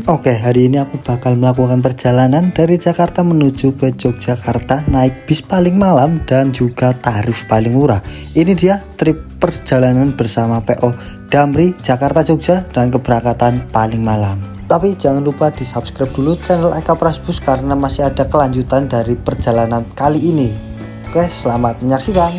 Oke, hari ini aku bakal melakukan perjalanan dari Jakarta menuju ke Yogyakarta naik bis paling malam dan juga tarif paling murah. Ini dia trip perjalanan bersama PO Damri Jakarta Jogja dan keberangkatan paling malam. Tapi jangan lupa di subscribe dulu channel Eka Prasbus karena masih ada kelanjutan dari perjalanan kali ini. Oke, selamat menyaksikan.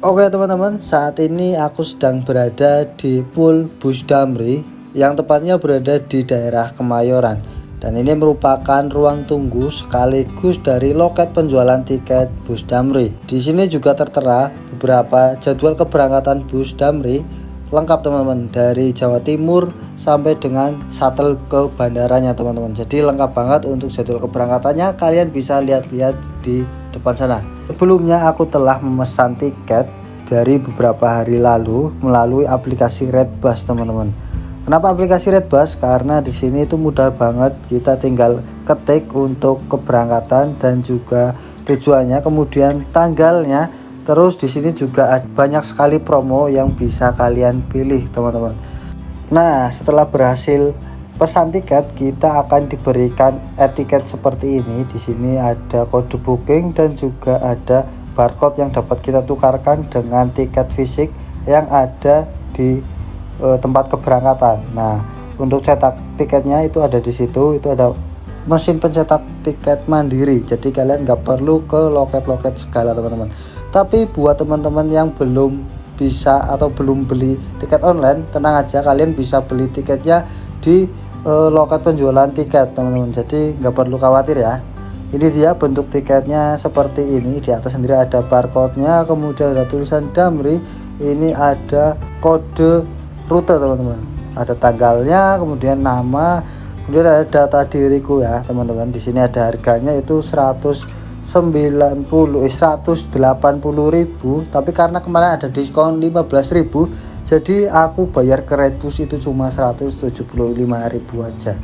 Oke teman-teman, saat ini aku sedang berada di Pool Bus Damri yang tepatnya berada di daerah Kemayoran. Dan ini merupakan ruang tunggu sekaligus dari loket penjualan tiket Bus Damri. Di sini juga tertera beberapa jadwal keberangkatan Bus Damri lengkap teman-teman, dari Jawa Timur sampai dengan shuttle ke bandaranya teman-teman. Jadi lengkap banget untuk jadwal keberangkatannya, kalian bisa lihat-lihat di depan sana. Sebelumnya aku telah memesan tiket dari beberapa hari lalu melalui aplikasi Redbus teman-teman. Kenapa aplikasi Redbus? Karena di sini itu mudah banget, kita tinggal ketik untuk keberangkatan dan juga tujuannya, kemudian tanggalnya. Terus di sini juga ada banyak sekali promo yang bisa kalian pilih teman-teman. Nah, setelah berhasil pesan tiket, kita akan diberikan etiket seperti ini. Di sini ada kode booking dan juga ada barcode yang dapat kita tukarkan dengan tiket fisik yang ada di tempat keberangkatan. Nah, untuk cetak tiketnya itu ada di situ, itu ada mesin pencetak tiket mandiri. Jadi kalian nggak perlu ke loket-loket segala teman-teman. Tapi buat teman-teman yang belum bisa atau belum beli tiket online, tenang aja, kalian bisa beli tiketnya di loket penjualan tiket teman-teman. Jadi nggak perlu khawatir ya. Ini dia bentuk tiketnya seperti ini. Di atas sendiri ada barcode-nya, kemudian ada tulisan Damri. Ini ada kode rute teman-teman. Ada tanggalnya, kemudian nama, kemudian ada data diriku ya teman-teman. Di sini ada harganya itu 180.000, tapi karena kemarin ada diskon 15.000, jadi aku bayar ke Redbus itu cuma 175.000 aja.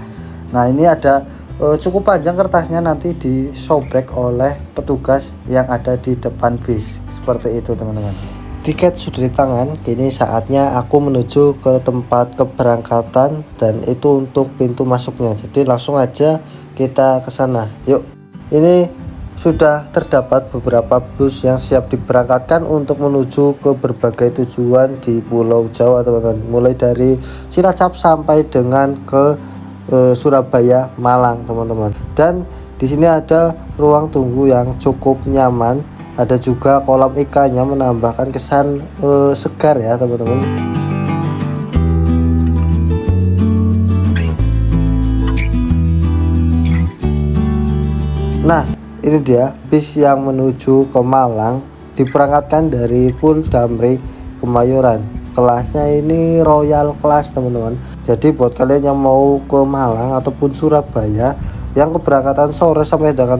Nah, ini ada cukup panjang kertasnya, nanti disobek oleh petugas yang ada di depan bis. Seperti itu teman-teman. Tiket sudah di tangan, kini saatnya aku menuju ke tempat keberangkatan dan itu untuk pintu masuknya. Jadi langsung aja kita ke sana. Yuk. Ini sudah terdapat beberapa bus yang siap diberangkatkan untuk menuju ke berbagai tujuan di Pulau Jawa teman-teman. Mulai dari Cilacap sampai dengan ke Surabaya, Malang teman-teman. Dan di sini ada ruang tunggu yang cukup nyaman. Ada juga kolam ikannya, menambahkan kesan segar ya teman-teman. Nah, ini dia bis yang menuju ke Malang, diberangkatkan dari Pool Damri Kemayoran. Kelasnya ini Royal Class teman-teman. Jadi buat kalian yang mau ke Malang ataupun Surabaya yang keberangkatan sore sampai dengan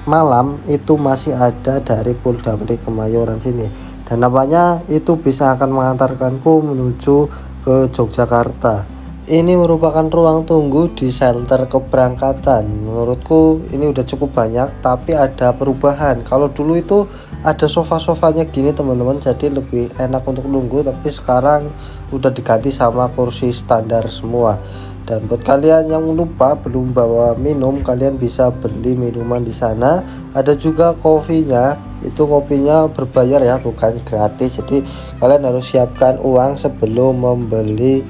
malam itu masih ada dari Pool Damri Kemayoran sini. Dan nampaknya itu bisa akan mengantarkanku menuju ke Yogyakarta. Ini merupakan ruang tunggu di shelter keberangkatan. Menurutku ini udah cukup banyak, tapi ada perubahan. Kalau dulu itu ada sofa-sofanya gini teman-teman, jadi lebih enak untuk nunggu. Tapi sekarang udah diganti sama kursi standar semua. Dan buat kalian yang lupa belum bawa minum, kalian bisa beli minuman di sana. Ada juga kopinya, itu kopinya berbayar ya, bukan gratis. Jadi kalian harus siapkan uang sebelum membeli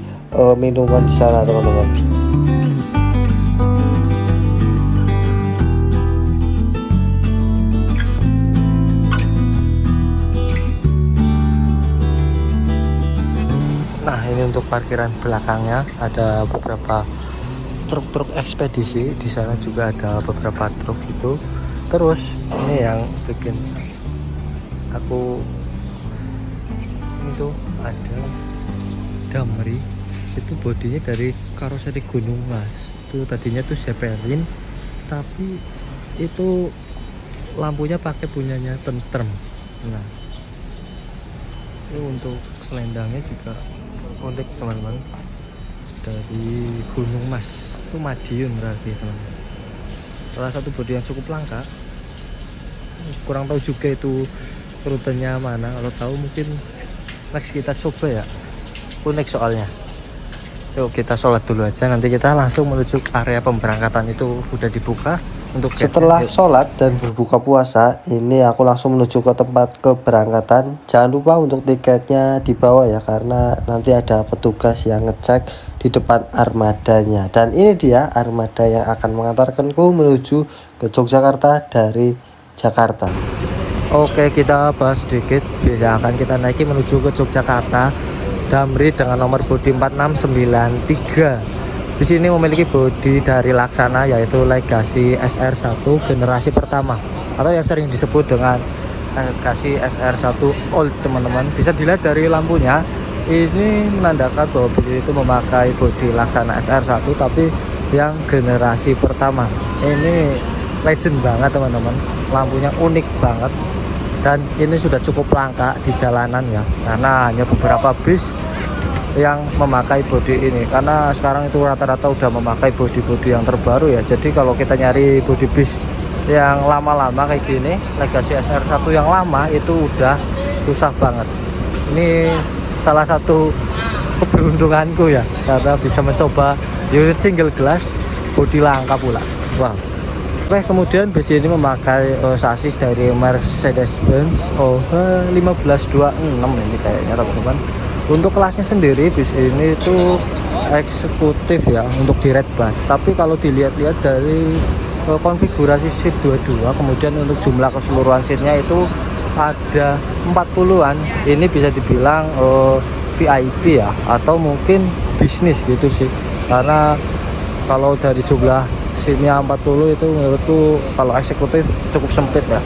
minuman di sana, teman-teman. Nah, ini untuk parkiran belakangnya, ada beberapa truk-truk ekspedisi. Di sana juga ada beberapa truk itu. Terus ini yang bikin aku itu ada Damri, itu bodinya dari karoseri Gunung Mas. Itu tadinya tuh Zeppelin, tapi itu lampunya pakai punyanya Tentrem. Nah, ini untuk selendangnya juga unik teman-teman, dari Gunung Mas, itu Madiun berarti teman-teman. Salah satu bodi yang cukup langka. Kurang tahu juga itu rutenya mana, kalau tahu mungkin next kita coba ya, unik soalnya. Yuk kita sholat dulu aja, nanti kita langsung menuju area pemberangkatan. Itu udah dibuka untuk setelah sholat dan berbuka puasa. Ini aku langsung menuju ke tempat keberangkatan. Jangan lupa untuk tiketnya dibawa ya, karena nanti ada petugas yang ngecek di depan armadanya. Dan ini dia armada yang akan mengantarkanku menuju ke Yogyakarta dari Jakarta. Oke, kita bahas sedikit yang akan kita naiki menuju ke Yogyakarta. Damri dengan nomor bodi 4693. Di sini memiliki bodi dari Laksana, yaitu Legacy SR1 generasi pertama, atau yang sering disebut dengan Legacy SR1 Old, teman-teman. Bisa dilihat dari lampunya, ini menandakan bahwa bodi itu memakai bodi Laksana SR1 tapi yang generasi pertama. Ini legend banget teman-teman, lampunya unik banget. Dan ini sudah cukup langka di jalanan ya, karena hanya beberapa bis yang memakai bodi ini, karena sekarang itu rata-rata udah memakai bodi-bodi yang terbaru ya. Jadi kalau kita nyari bodi bis yang lama-lama kayak gini, Legacy SR1 yang lama itu udah susah banget. Ini salah satu keberuntunganku ya, karena bisa mencoba unit single glass bodi langka pula. Wow. Oke, kemudian bis ini memakai sasis dari Mercedes-Benz OH1526 ini kayaknya teman-teman. Untuk kelasnya sendiri bis ini itu eksekutif ya untuk di red bus. Tapi kalau dilihat-lihat dari konfigurasi seat 22, kemudian untuk jumlah keseluruhan seatnya itu ada 40-an. Ini bisa dibilang VIP ya, atau mungkin bisnis gitu sih. Karena kalau dari jumlah seatnya 40 itu menurutku kalau eksekutif cukup sempit ya.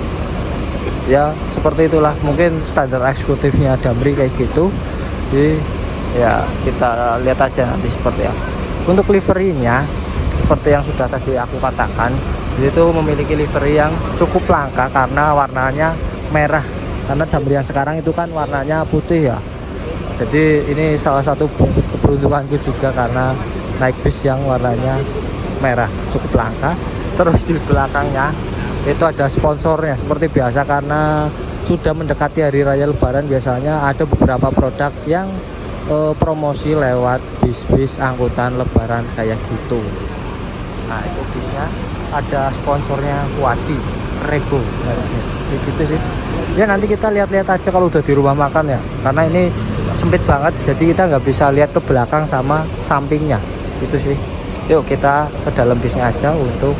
Ya seperti itulah, mungkin standar eksekutifnya Damri kayak gitu. Jadi ya kita lihat aja nanti seperti apa. Untuk liverinya seperti yang sudah tadi aku katakan, itu memiliki livery yang cukup langka karena warnanya merah. Karena Damri yang sekarang itu kan warnanya putih ya. Jadi ini salah satu keberuntunganku juga, karena naik bis yang warnanya merah cukup langka. Terus di belakangnya itu ada sponsornya seperti biasa, karena sudah mendekati hari raya lebaran. Biasanya ada beberapa produk yang promosi lewat bis-bis angkutan lebaran kayak gitu. Nah itu bisnya ada sponsornya Kuaci Rego, kayak gitu sih ya. Nanti kita lihat-lihat aja kalau udah di rumah makan ya, karena ini sempit banget, jadi kita nggak bisa lihat ke belakang sama sampingnya gitu sih. Yuk kita ke dalam bisnya aja untuk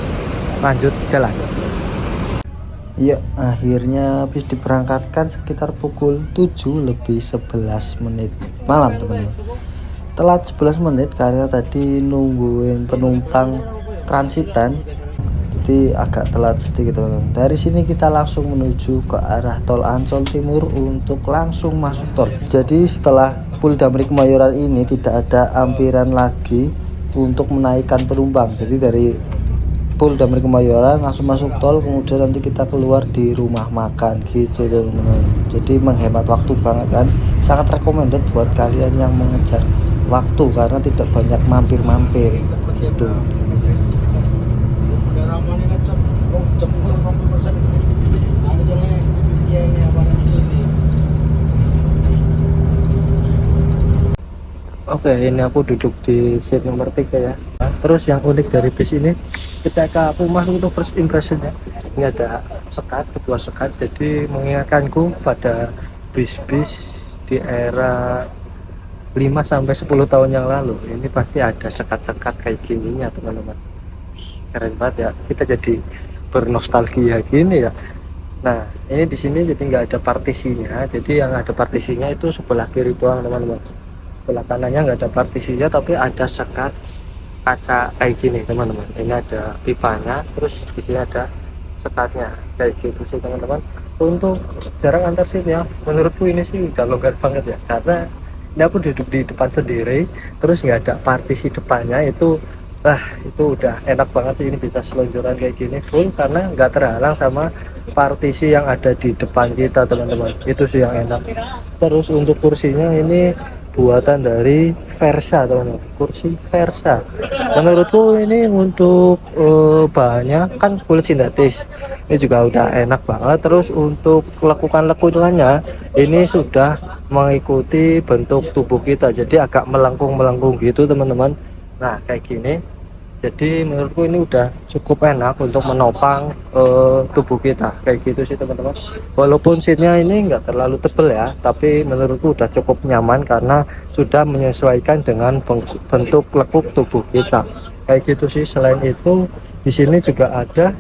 lanjut jalan. Ya, akhirnya bis diberangkatkan sekitar pukul 7:11 malam teman-teman. Telat 11 menit karena tadi nungguin penumpang transitan, jadi agak telat sedikit teman-teman. Dari sini kita langsung menuju ke arah tol Ancol Timur untuk langsung masuk tol. Jadi setelah Pul Damri Kemayoran ini tidak ada ampiran lagi untuk menaikkan penumpang. Jadi dari Pul Damri Kemayoran langsung masuk tol, kemudian nanti kita keluar di rumah makan gitu teman-teman. Jadi menghemat waktu banget kan, sangat recommended buat kalian yang mengejar waktu karena tidak banyak mampir-mampir gitu. Oke, ini aku duduk di seat nomor 3 ya. Terus yang unik dari bis ini, ketika aku masuk itu first impressionnya, ini ada sekat, sebuah sekat, jadi mengingatkanku pada bis-bis di era 5 sampai 10 tahun yang lalu. Ini pasti ada sekat-sekat kayak gininya teman-teman. Keren banget ya, kita jadi bernostalgia gini ya. Nah, ini di sini jadi nggak ada partisinya, jadi yang ada partisinya itu sebelah kiri doang teman-teman. Sebelah kanannya nggak ada partisinya, tapi ada sekat kaca kayak gini teman-teman. Ini ada pipanya, terus di sini ada sekatnya kayak gitu sih teman-teman. Untuk jarak antar seat ya, menurutku ini sih udah longgar banget ya, karena ini aku duduk di depan sendiri, terus nggak ada partisi depannya itu. Itu udah enak banget sih, ini bisa selonjoran kayak gini full karena nggak terhalang sama partisi yang ada di depan kita teman-teman. Itu sih yang enak. Terus untuk kursinya ini buatan dari Versa teman-teman, kursi Versa. Menurutku ini untuk bahannya kan kulit sintetis, ini juga udah enak banget. Terus untuk lekukannya ini sudah mengikuti bentuk tubuh kita, jadi agak melengkung gitu teman-teman. Nah kayak gini, jadi menurutku ini udah cukup enak untuk menopang tubuh kita kayak gitu sih teman-teman. Walaupun seatnya ini enggak terlalu tebal ya, tapi menurutku udah cukup nyaman karena sudah menyesuaikan dengan bentuk lekuk tubuh kita kayak gitu sih. Selain itu di sini juga ada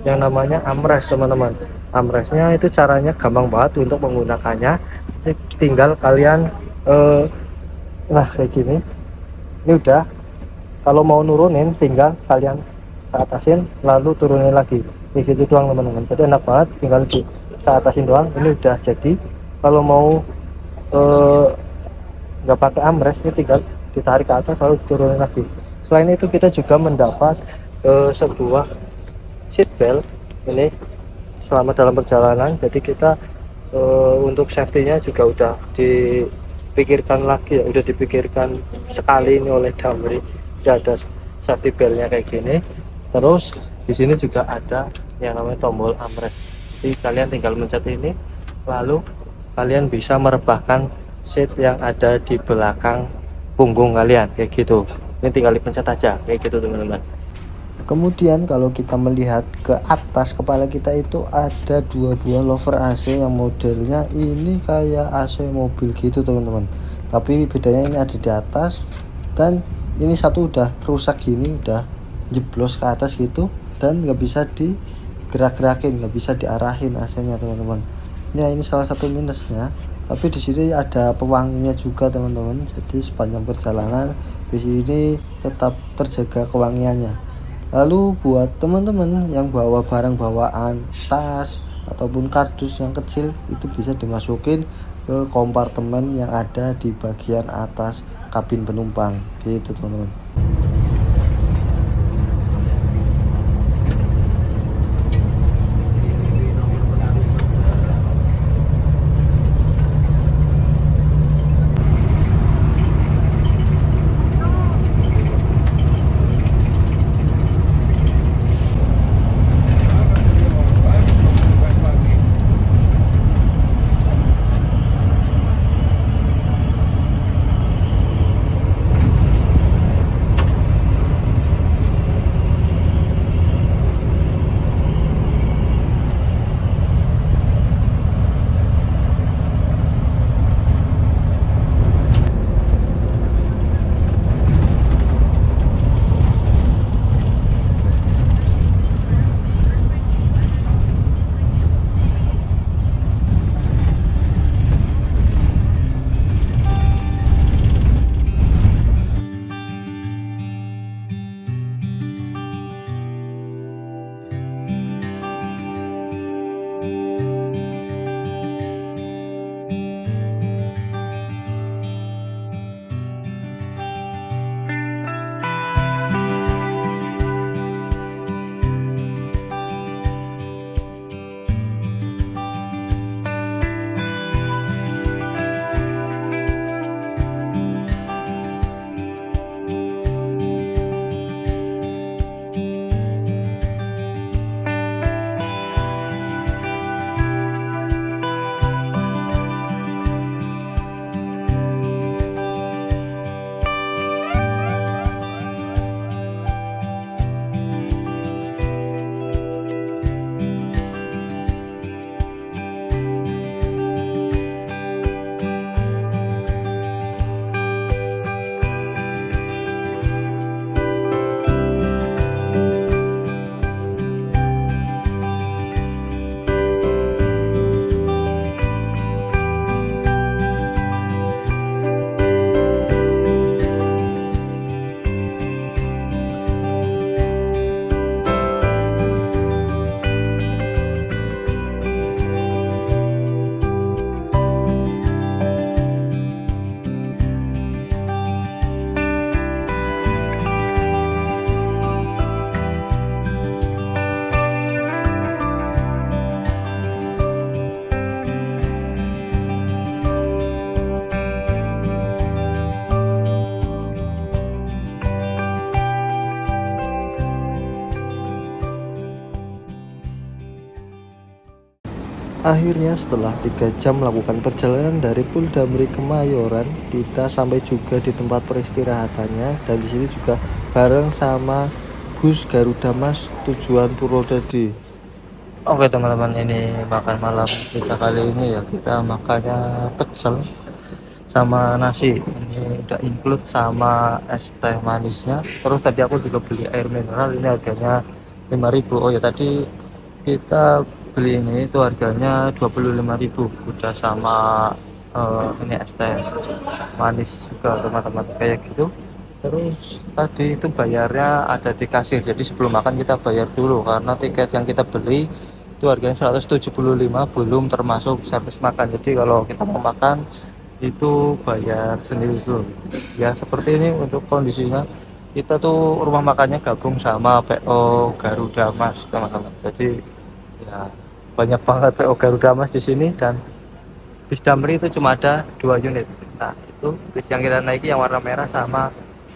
yang namanya armrest teman-teman. Armrestnya itu caranya gampang banget untuk menggunakannya, tinggal kalian nah kayak gini. Ini udah, kalau mau nurunin tinggal kalian ke atasin lalu turunin lagi begitu doang teman-teman. Jadi enak banget, tinggal di ke atasin doang. Ini udah jadi. Kalau mau nggak pakai armrest, ini tinggal ditarik ke atas lalu turunin lagi. Selain itu kita juga mendapat sebuah seat belt ini selama dalam perjalanan. Jadi kita untuk safety-nya juga udah dipikirkan lagi ya, udah dipikirkan sekali ini oleh Damri. Ada safety belt-nya kayak gini. Terus di sini juga ada yang namanya tombol armrest. Jadi kalian tinggal mencet ini, lalu kalian bisa merebahkan seat yang ada di belakang punggung kalian kayak gitu. Ini tinggal dipencet aja kayak gitu teman-teman. Kemudian kalau kita melihat ke atas kepala kita itu ada dua buah lover AC yang modelnya ini kayak AC mobil gitu teman-teman. Tapi bedanya ini ada di atas, dan ini satu udah rusak gini, udah jeblos ke atas gitu, dan nggak bisa digerak-gerakin, nggak bisa diarahin AC-nya teman-teman. Ya ini salah satu minusnya. Tapi di sini ada pewanginya juga teman-teman. Jadi sepanjang perjalanan di sini tetap terjaga kewangiannya. Lalu buat teman-teman yang bawa barang bawaan, tas ataupun kardus yang kecil, itu bisa dimasukin ke kompartemen yang ada di bagian atas kabin penumpang gitu teman-teman. Akhirnya setelah 3 jam melakukan perjalanan dari Pul Damri Kemayoran, kita sampai juga di tempat peristirahatannya, dan di sini juga bareng sama bus Garuda Mas tujuan Purwodadi. Oke teman-teman, ini makan malam kita kali ini ya, kita makannya pecel sama nasi. Ini udah include sama es teh manisnya. Terus tadi aku juga beli air mineral, ini harganya 5.000. Oh ya, tadi kita beli ini itu harganya 25.000, udah sama ini es teh manis juga teman-teman, kayak gitu. Terus tadi itu bayarnya ada di kasir, jadi sebelum makan kita bayar dulu karena tiket yang kita beli itu harganya 175, belum termasuk servis makan. Jadi kalau kita mau makan itu bayar sendiri dulu ya. Seperti ini untuk kondisinya. Kita tuh rumah makannya gabung sama PO Garuda Mas teman-teman, jadi ya banyak banget PO Garuda Mas di sini. Dan bis Damri itu cuma ada 2 unit. Nah, itu bis yang kita naiki yang warna merah, sama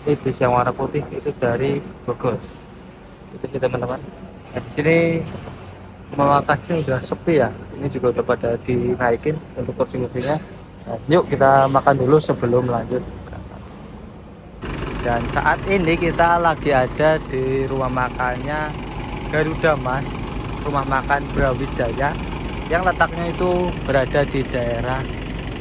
ini bis yang warna putih itu dari Bogor. Itu sih teman-teman. Nah, di sini makasnya udah sepi ya. Ini juga udah pada dinaikin untuk kursi-kursinya. Nah, yuk kita makan dulu sebelum lanjut. Dan saat ini kita lagi ada di rumah makannya Garuda Mas, rumah makan Brawijaya, yang letaknya itu berada di daerah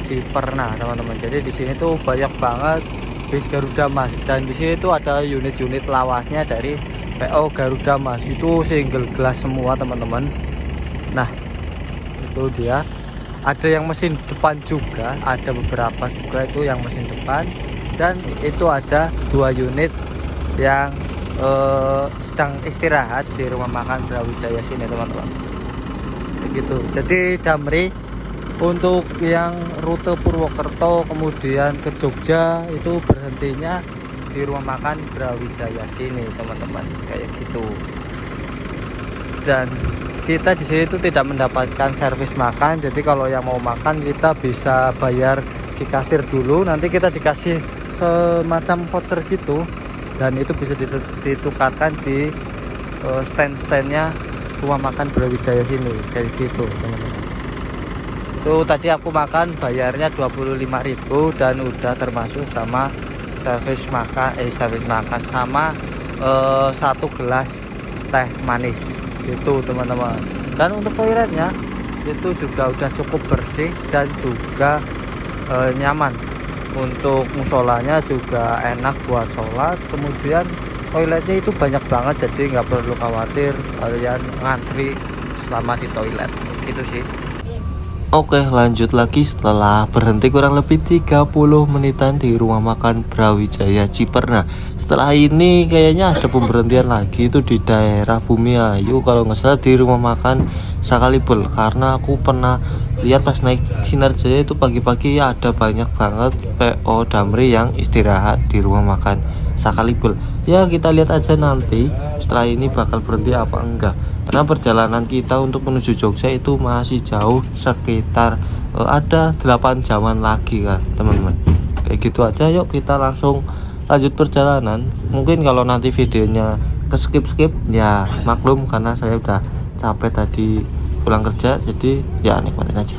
Ciperna teman-teman. Jadi di sini tuh banyak banget bis Garuda Mas, dan di sini tuh ada unit-unit lawasnya dari PO Garuda Mas, itu single glass semua teman-teman. Nah, itu dia. Ada yang mesin depan juga, ada beberapa juga itu yang mesin depan, dan itu ada 2 unit yang sedang istirahat di rumah makan Brawijaya sini teman-teman. Begitu. Jadi Damri untuk yang rute Purwokerto kemudian ke Jogja itu berhentinya di rumah makan Brawijaya sini teman-teman, kayak gitu. Dan kita di sini itu tidak mendapatkan servis makan, jadi kalau yang mau makan kita bisa bayar di kasir dulu, nanti kita dikasih semacam voucher gitu, dan itu bisa ditukarkan di stand-standnya rumah makan Brawijaya sini, kayak gitu teman-teman. Itu tadi aku makan bayarnya 25.000 dan udah termasuk sama servis makan sama 1 gelas teh manis gitu teman-teman. Dan untuk toiletnya itu juga udah cukup bersih dan juga nyaman. Untuk musolanya juga enak buat sholat. Kemudian toiletnya itu banyak banget, jadi nggak perlu khawatir kalian ngantri selama di toilet gitu sih. Oke, lanjut lagi setelah berhenti kurang lebih 30 menitan di rumah makan Brawijaya Ciperna. Setelah ini kayaknya ada pemberhentian lagi itu di daerah Bumiayu kalau nggak salah, di rumah makan Sakalibel, karena aku pernah lihat pas naik Sinar Jaya itu pagi-pagi ada banyak banget PO Damri yang istirahat di rumah makan Sakalibel. Ya kita lihat aja nanti setelah ini bakal berhenti apa enggak, karena perjalanan kita untuk menuju Jogja itu masih jauh, sekitar ada 8 jaman lagi kan teman-teman. Kayak gitu aja, yuk kita langsung lanjut perjalanan. Mungkin kalau nanti videonya ke skip ya maklum, karena saya udah capek tadi pulang kerja, jadi ya nikmatin aja.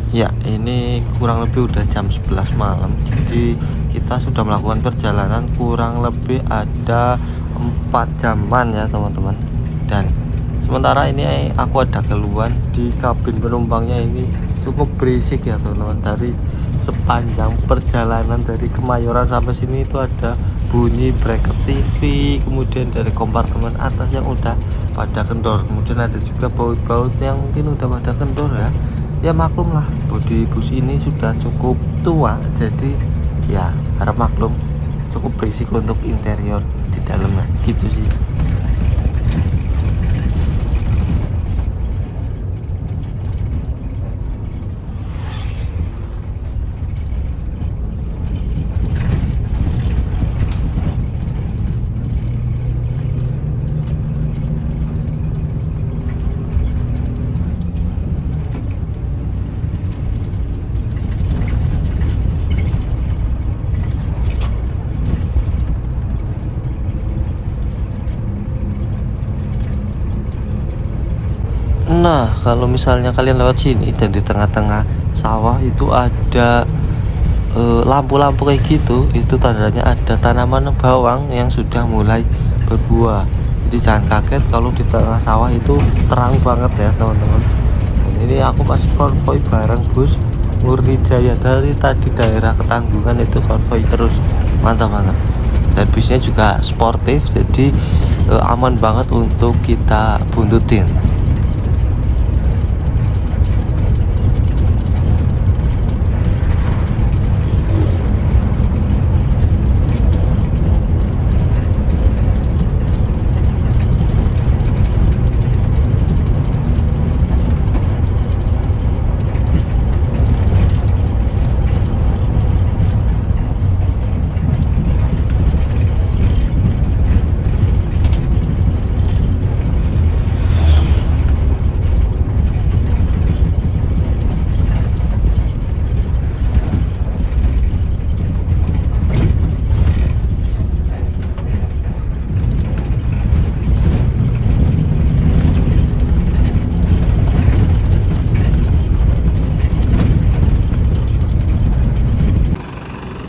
Ya, ini kurang lebih udah jam 11 malam. Jadi kita sudah melakukan perjalanan kurang lebih ada 4 jaman ya teman-teman. Dan sementara ini aku ada keluhan di kabin penumpangnya, ini cukup berisik ya teman-teman. Dari sepanjang perjalanan dari Kemayoran sampai sini itu ada bunyi bracket TV, kemudian dari kompartemen atas yang udah pada kendor, kemudian ada juga baut-baut yang mungkin udah pada kendor ya. Ya maklum lah, bodi bus ini sudah cukup tua, jadi ya harap maklum, cukup berisik untuk interior di dalamnya gitu sih. Nah, kalau misalnya kalian lewat sini dan di tengah-tengah sawah itu ada lampu-lampu kayak gitu, itu tandanya ada tanaman bawang yang sudah mulai berbuah. Jadi jangan kaget kalau di tengah sawah itu terang banget ya teman-teman. Dan ini aku masih konvoy bareng bus Murni Jaya dari tadi daerah Ketanggungan, itu konvoy terus, mantap mantap. Dan busnya juga sportif, jadi aman banget untuk kita buntutin.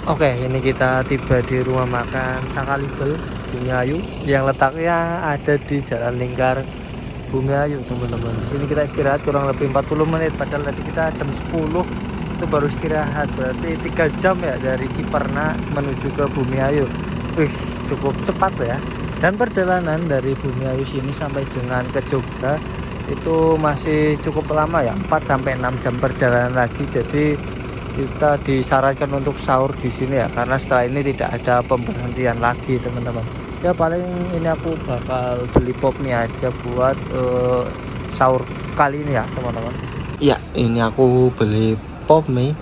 Oke, ini kita tiba di rumah makan Sakalibel Bumi Ayu yang letaknya ada di Jalan Lingkar Bumi Ayu, teman-teman. Di sini kita istirahat kurang lebih 40 menit, padahal tadi kita jam 10 itu baru istirahat, berarti 3 jam ya dari Ciperna menuju ke Bumi Ayu. Wih, cukup cepat ya. Dan perjalanan dari Bumi Ayu sini sampai dengan ke Jogja itu masih cukup lama ya, 4 sampai 6 jam perjalanan lagi. Jadi kita disarankan untuk sahur di sini ya, karena setelah ini tidak ada pemberhentian lagi, teman-teman. Ya paling ini aku bakal beli pop mie aja buat sahur kali ini ya, teman-teman. Ya, ini aku beli pop mie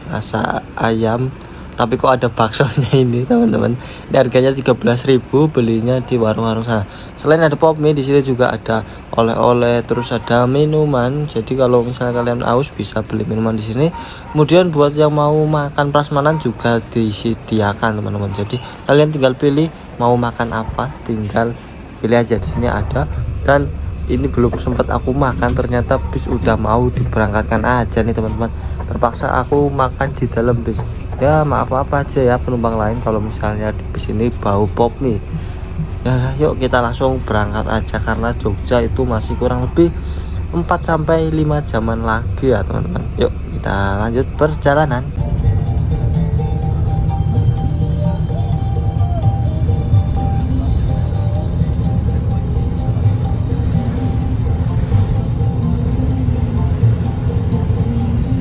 rasa ayam, tapi kok ada baksonya ini, teman-teman. Ini harganya 13.000, belinya di warung-warung sana. Selain ada pop mie, di sini juga ada oleh-oleh, terus ada minuman. Jadi kalau misalnya kalian haus bisa beli minuman di sini. Kemudian buat yang mau makan prasmanan juga disediakan, teman-teman. Jadi kalian tinggal pilih mau makan apa, tinggal pilih aja, di sini ada. Dan ini belum sempat aku makan, ternyata bis udah mau diberangkatkan aja nih, teman-teman. Terpaksa aku makan di dalam bis. Ya maaf apa aja ya penumpang lain kalau misalnya di bis ini bau pop mie. Ya yuk kita langsung berangkat aja, karena Jogja itu masih kurang lebih 4 sampai 5 jaman lagi ya, teman-teman. Yuk kita lanjut perjalanan.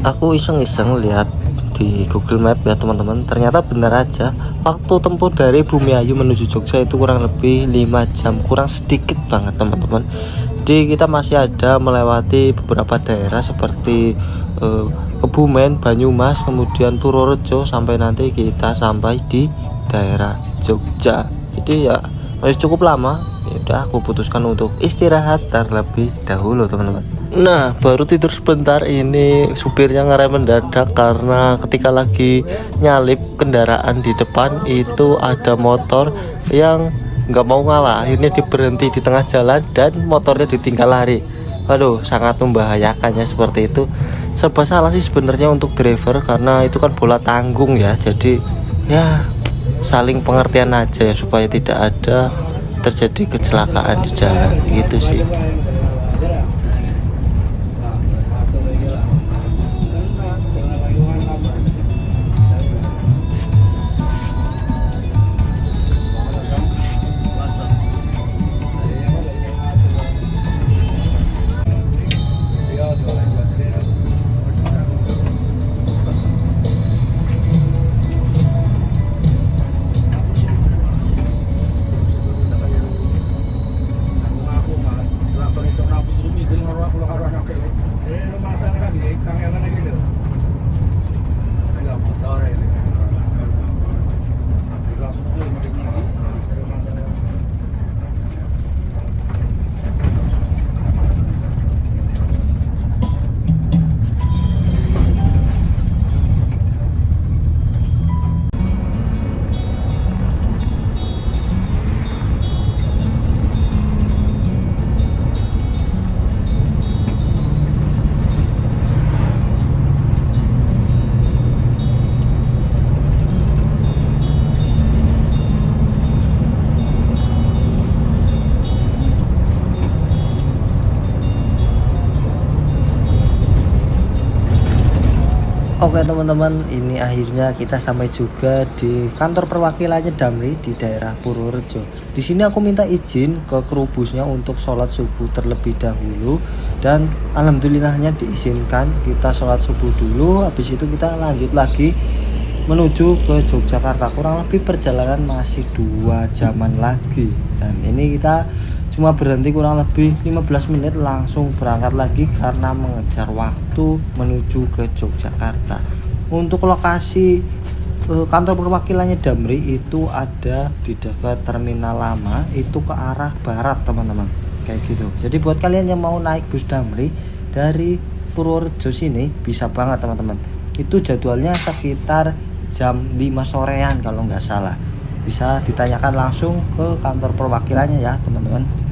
Aku iseng-iseng lihat di Google Map ya, teman-teman. Ternyata benar aja, waktu tempuh dari Bumi Ayu menuju Jogja itu kurang lebih 5 jam, kurang sedikit banget, teman-teman. Jadi kita masih ada melewati beberapa daerah seperti Kebumen, Banyumas, kemudian Purworejo, sampai nanti kita sampai di daerah Jogja. Jadi ya masih cukup lama. Ya udah, aku putuskan untuk istirahat terlebih dahulu, teman-teman. Nah, baru tidur sebentar, ini supirnya ngerem mendadak karena ketika lagi nyalip kendaraan di depan itu ada motor yang nggak mau ngalah. Akhirnya diberhenti di tengah jalan dan motornya ditinggal lari. Waduh, sangat membahayakan ya seperti itu. Serba salah sih sebenarnya untuk driver, karena itu kan bola tanggung ya. Jadi ya saling pengertian aja ya, supaya tidak ada terjadi kecelakaan di jalan gitu sih. Oke teman-teman, ini akhirnya kita sampai juga di kantor perwakilannya Damri di daerah Purworejo. Di sini aku minta izin ke kru busnya untuk sholat subuh terlebih dahulu, dan alhamdulillahnya diizinkan. Kita sholat subuh dulu, habis itu kita lanjut lagi menuju ke Yogyakarta. Kurang lebih perjalanan masih 2 jaman lagi, dan ini kita cuma berhenti kurang lebih 15 menit langsung berangkat lagi karena mengejar waktu menuju ke Yogyakarta. Untuk lokasi kantor perwakilannya Damri itu ada di dekat terminal lama, itu ke arah barat teman-teman, kayak gitu. Jadi buat kalian yang mau naik bus Damri dari Purworejo sini bisa banget teman-teman. Itu jadwalnya sekitar jam 5 sorean kalau nggak salah. Bisa ditanyakan langsung ke kantor perwakilannya ya teman-teman.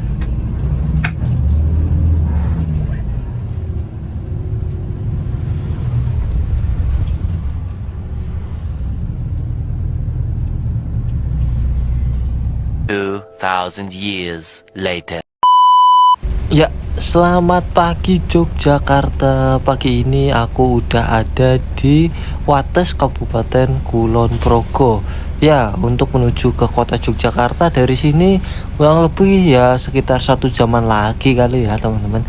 Thousand years later. Ya, selamat pagi Yogyakarta. Pagi ini aku udah ada di Wates Kabupaten Kulon Progo. Ya, untuk menuju ke kota Yogyakarta dari sini kurang lebih ya sekitar 1 jaman lagi kali ya teman-teman.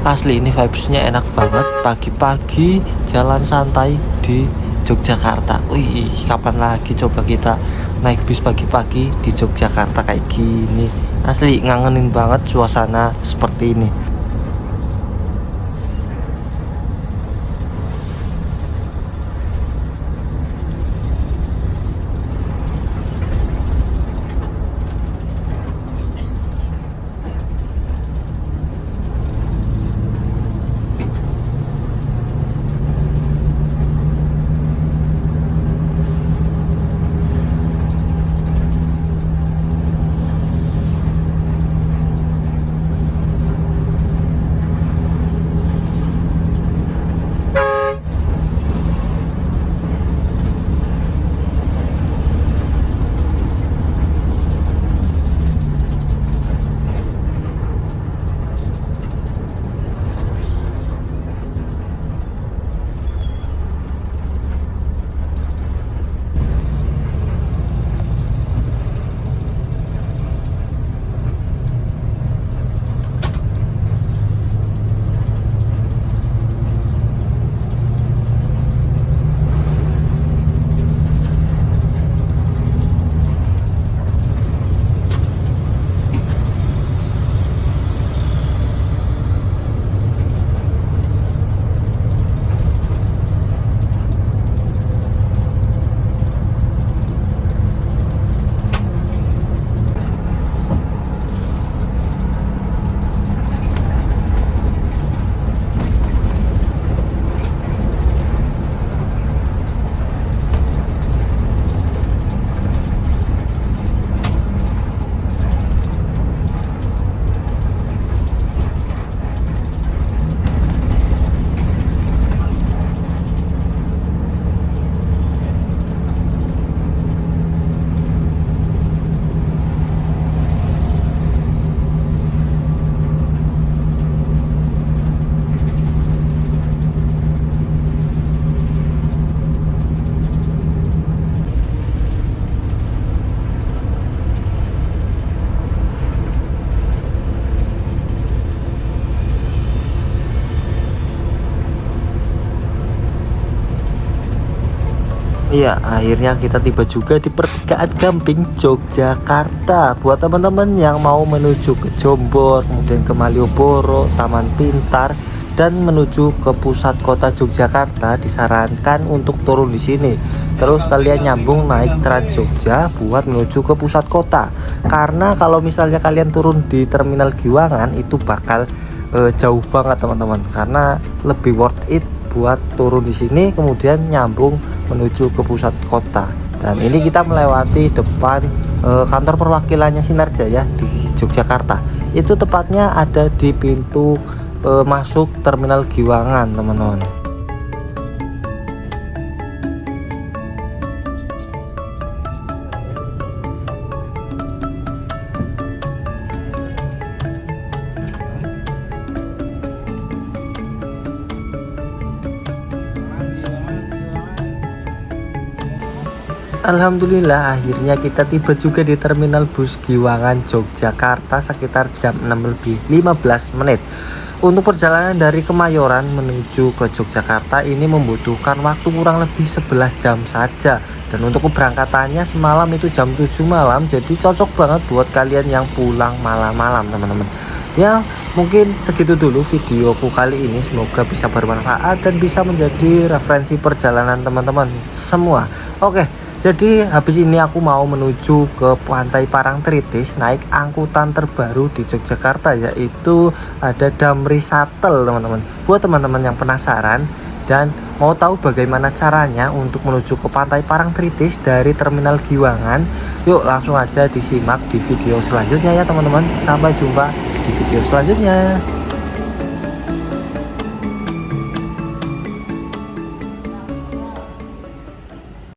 Asli ini vibesnya enak banget pagi-pagi jalan santai di Yogyakarta. Wih, kapan lagi coba kita naik bis pagi-pagi di Yogyakarta kayak gini. Asli ngangenin banget suasana seperti ini. Iya, akhirnya kita tiba juga di pertigaan Gamping, Yogyakarta. Buat teman-teman yang mau menuju ke Jombor, kemudian ke Malioboro, Taman Pintar, dan menuju ke pusat kota Yogyakarta, disarankan untuk turun di sini. Terus kalian nyambung naik Trans Jogja buat menuju ke pusat kota. Karena kalau misalnya kalian turun di Terminal Giwangan itu bakal jauh banget teman-teman. Karena lebih worth it buat turun di sini kemudian nyambung menuju ke pusat kota. Dan ini kita melewati depan kantor perwakilannya Sinarjaya di Yogyakarta. Itu tepatnya ada di pintu masuk Terminal Giwangan teman-teman. Alhamdulillah akhirnya kita tiba juga di terminal bus Giwangan Yogyakarta sekitar jam 6:15. Untuk perjalanan dari Kemayoran menuju ke Yogyakarta ini membutuhkan waktu kurang lebih 11 jam saja. Dan untuk keberangkatannya semalam itu jam 7 malam, jadi cocok banget buat kalian yang pulang malam-malam teman-teman. Ya mungkin segitu dulu videoku kali ini, semoga bisa bermanfaat dan bisa menjadi referensi perjalanan teman-teman semua. Oke, jadi habis ini aku mau menuju ke Pantai Parangtritis naik angkutan terbaru di Yogyakarta, yaitu ada Damri Shuttle teman-teman. Buat teman-teman yang penasaran dan mau tahu bagaimana caranya untuk menuju ke Pantai Parangtritis dari Terminal Giwangan, yuk langsung aja disimak di video selanjutnya ya teman-teman. Sampai jumpa di video selanjutnya.